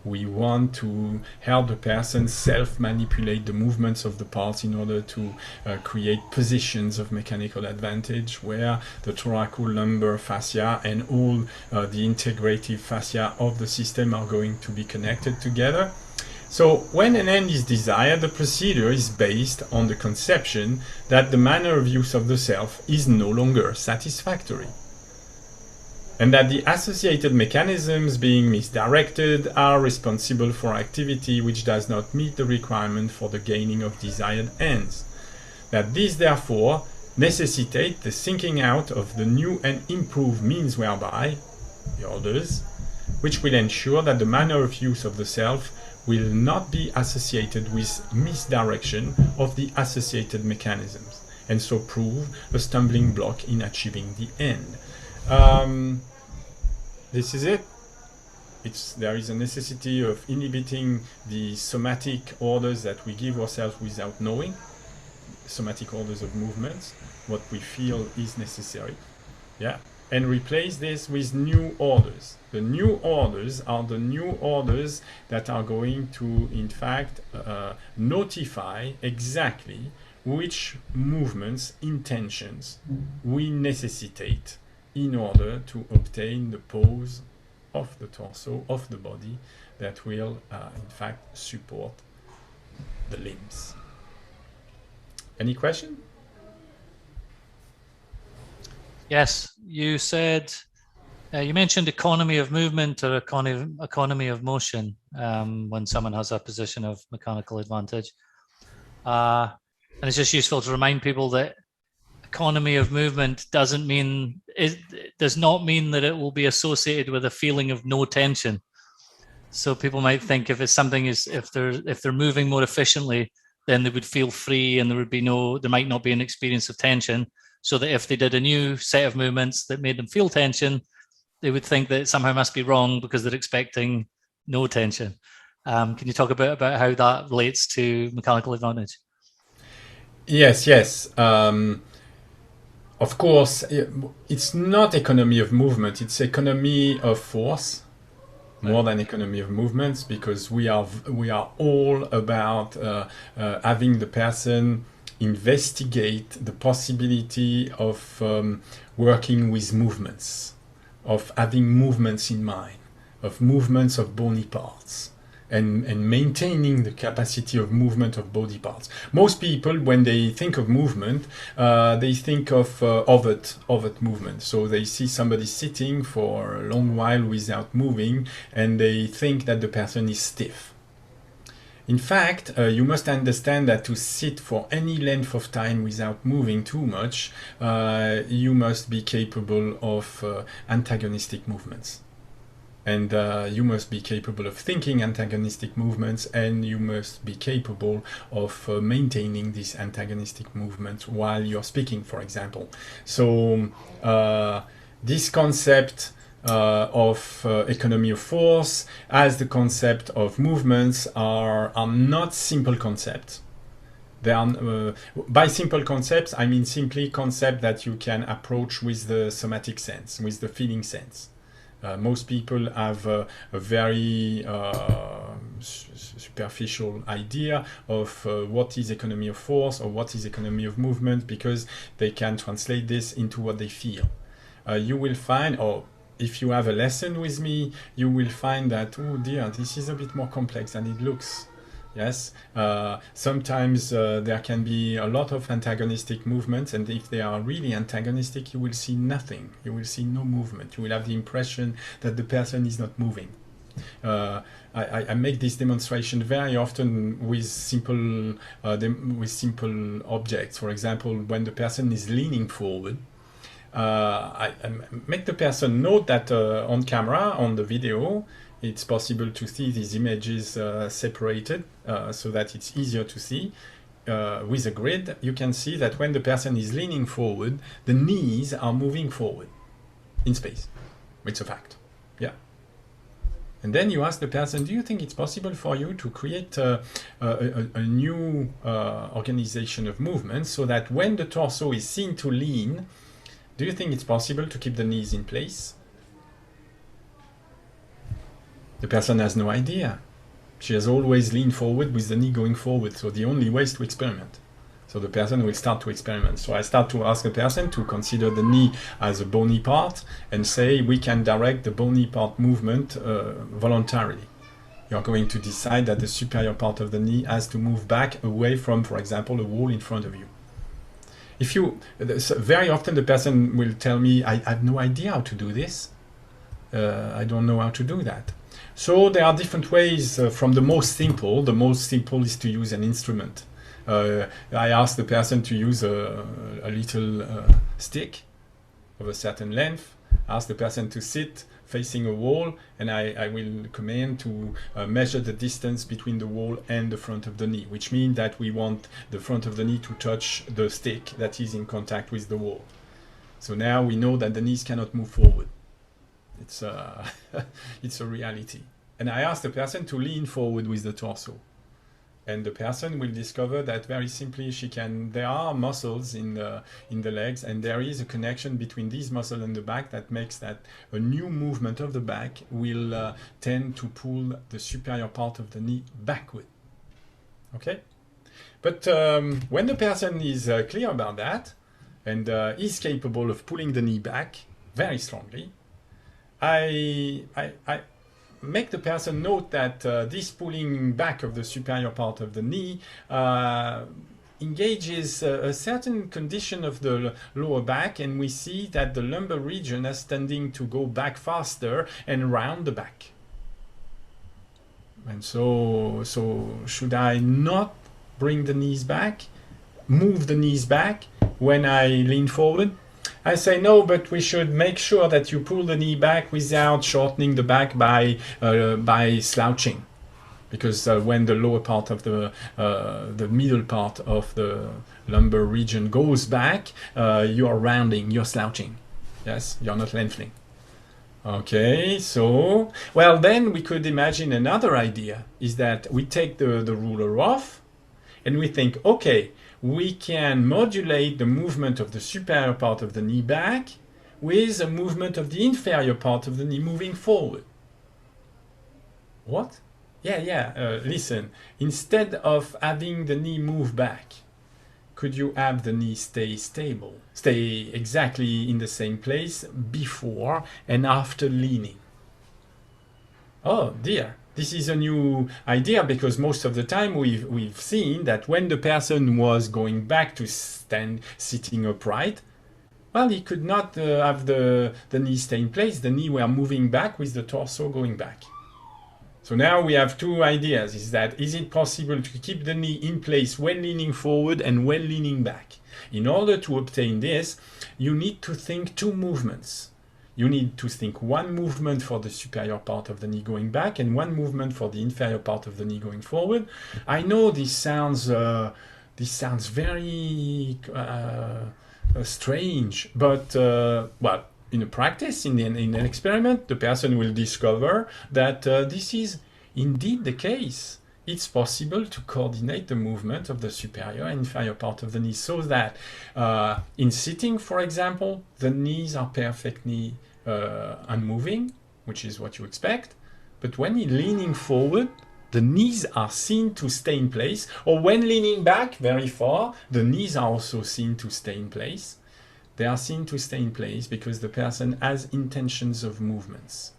We want to help the person self-manipulate the movements of the parts in order to create positions of mechanical advantage where the thoracolumbar fascia and all the integrative fascia of the system are going to be connected together. So when an end is desired, the procedure is based on the conception that the manner of use of the self is no longer satisfactory, and that the associated mechanisms being misdirected are responsible for activity which does not meet the requirement for the gaining of desired ends. That these therefore necessitate the thinking out of the new and improved means whereby, the orders, which will ensure that the manner of use of the self will not be associated with misdirection of the associated mechanisms, and so prove a stumbling block in achieving the end. This is it. There is a necessity of inhibiting the somatic orders that we give ourselves without knowing, somatic orders of movements, what we feel is necessary, and replace this with new orders. The new orders are the new orders that are going to, in fact, notify exactly which movements, intentions we necessitate in order to obtain the pose of the torso, of the body, that will, in fact, support the limbs. Any question? Yes, you said, you mentioned economy of movement or economy of motion when someone has a position of mechanical advantage. And it's just useful to remind people that economy of movement does not mean that it will be associated with a feeling of no tension. So people might think if they're moving more efficiently, then they would feel free and there might not be an experience of tension. So that if they did a new set of movements that made them feel tension, they would think that it somehow must be wrong because they're expecting no tension. Can you talk a bit about how that relates to mechanical advantage? Yes. Of course, it's not economy of movement, it's economy of force, more than economy of movements, because we are all about having the person investigate the possibility of working with movements, of having movements in mind, of movements of bony parts. and maintaining the capacity of movement of body parts. Most people, when they think of movement, they think of overt movement. So they see somebody sitting for a long while without moving, and they think that the person is stiff. In fact, you must understand that to sit for any length of time without moving too much, you must be capable of antagonistic movements. And you must be capable of thinking antagonistic movements, and you must be capable of maintaining these antagonistic movements while you're speaking, for example. So this concept of economy of force as the concept of movements are not simple concepts. They are, by simple concepts, I mean simply concepts that you can approach with the somatic sense, with the feeling sense. Most people have a very superficial idea of what is economy of force or what is economy of movement, because they can translate this into what they feel. You will find, or if you have a lesson with me, you will find that, oh dear, this is a bit more complex than it looks. Yes, sometimes there can be a lot of antagonistic movements, and if they are really antagonistic, you will see nothing. You will see no movement. You will have the impression that the person is not moving. I make this demonstration very often with simple objects. For example, when the person is leaning forward, I make the person note that on camera, on the video, it's possible to see these images separated so that it's easier to see. With a grid, you can see that when the person is leaning forward, the knees are moving forward in space. It's a fact. Yeah. And then you ask the person, do you think it's possible for you to create a new organization of movements so that when the torso is seen to lean, do you think it's possible to keep the knees in place? The person has no idea. She has always leaned forward with the knee going forward, so the only way is to experiment. So the person will start to experiment. So I start to ask the person to consider the knee as a bony part and say we can direct the bony part movement voluntarily. You're going to decide that the superior part of the knee has to move back away from, for example, a wall in front of you. If you, very often the person will tell me, I have no idea how to do this. I don't know how to do that. So there are different ways from the most simple. The most simple is to use an instrument. I ask the person to use a little stick of a certain length. I ask the person to sit facing a wall, and I will command to measure the distance between the wall and the front of the knee, which means that we want the front of the knee to touch the stick that is in contact with the wall. So now we know that the knees cannot move forward. It's a reality. And I ask the person to lean forward with the torso. And the person will discover that very simply there are muscles in the legs, and there is a connection between these muscles and the back that makes that a new movement of the back will tend to pull the superior part of the knee backward. Okay? But when the person is clear about that and is capable of pulling the knee back very strongly, I make the person note that this pulling back of the superior part of the knee engages a certain condition of the lower back, and we see that the lumbar region is tending to go back faster and round the back. And so should I not bring the knees back, move the knees back when I lean forward? I say no, but we should make sure that you pull the knee back without shortening the back by slouching, because when the lower part of the middle part of the lumbar region goes back, you are rounding, you're slouching. Yes, you're not lengthening. Okay, so well then we could imagine another idea is that we take the ruler off, and we think, okay, we can modulate the movement of the superior part of the knee back with a movement of the inferior part of the knee moving forward. What? Yeah, listen. Instead of having the knee move back, could you have the knee stay stable? Stay exactly in the same place before and after leaning? Oh dear, this is a new idea, because most of the time we've seen that when the person was going back to sitting upright, well, he could not have the knee stay in place. The knee were moving back with the torso going back. So now we have two ideas. Is it possible to keep the knee in place when leaning forward and when leaning back? In order to obtain this, you need to think two movements. You need to think one movement for the superior part of the knee going back and one movement for the inferior part of the knee going forward. I know this sounds very strange, but well, in a practice, in an experiment, the person will discover that this is indeed the case. It's possible to coordinate the movement of the superior and inferior part of the knee so that in sitting, for example, the knees are perfectly unmoving, which is what you expect. But when you're leaning forward, the knees are seen to stay in place. Or when leaning back very far, the knees are also seen to stay in place. They are seen to stay in place because the person has intentions of movements.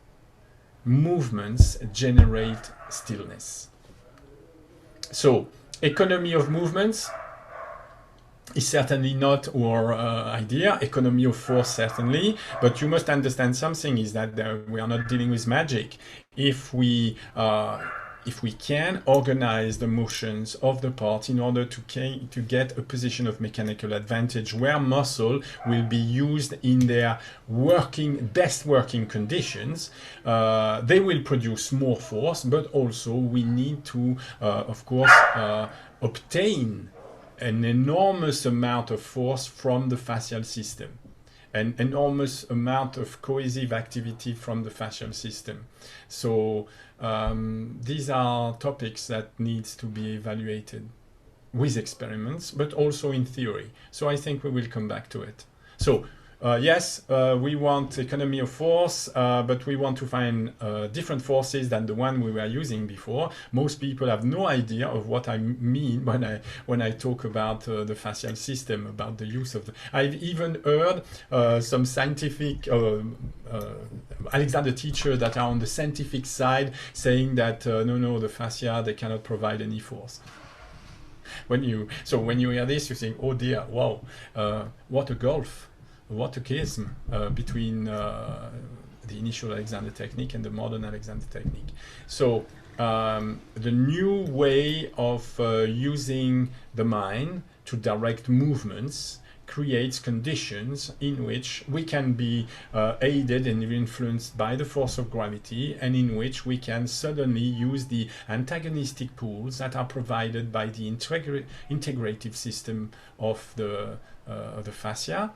Movements generate stillness. So, economy of movements is certainly not our idea. Economy of force, certainly. But you must understand something, is that we are not dealing with magic. If we can organize the motions of the part in order to get a position of mechanical advantage where muscle will be used in their best working conditions, they will produce more force, but also we need to, of course, obtain an enormous amount of force from the fascial system, an enormous amount of cohesive activity from the fascial system. So these are topics that needs to be evaluated with experiments, but also in theory. So I think we will come back to it. So yes, we want economy of force, but we want to find different forces than the one we were using before. Most people have no idea of what I mean when I talk about the fascial system, about the use of I've even heard some scientific Alexander teachers that are on the scientific side saying that no, the fascia, they cannot provide any force. When you hear this, you think, oh dear, wow, what a gulf. What a chasm between the initial Alexander technique and the modern Alexander technique. So the new way of using the mind to direct movements creates conditions in which we can be aided and influenced by the force of gravity, and in which we can suddenly use the antagonistic pools that are provided by the integrative system of the fascia.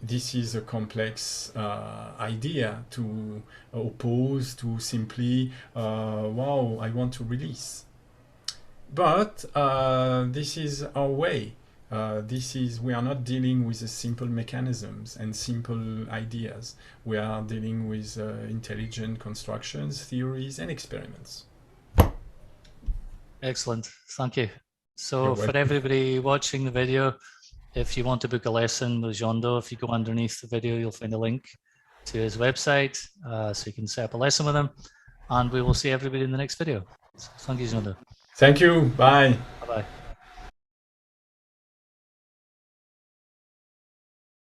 This is a complex idea to oppose to simply, wow, I want to release. But this is our way. We are not dealing with simple mechanisms and simple ideas. We are dealing with intelligent constructions, theories, and experiments. Excellent, thank you. So for everybody watching the video, if you want to book a lesson with Jeando, if you go underneath the video, you'll find a link to his website, so you can set up a lesson with him. And we will see everybody in the next video. So thank you, Jeando. Thank you. Bye. Bye-bye.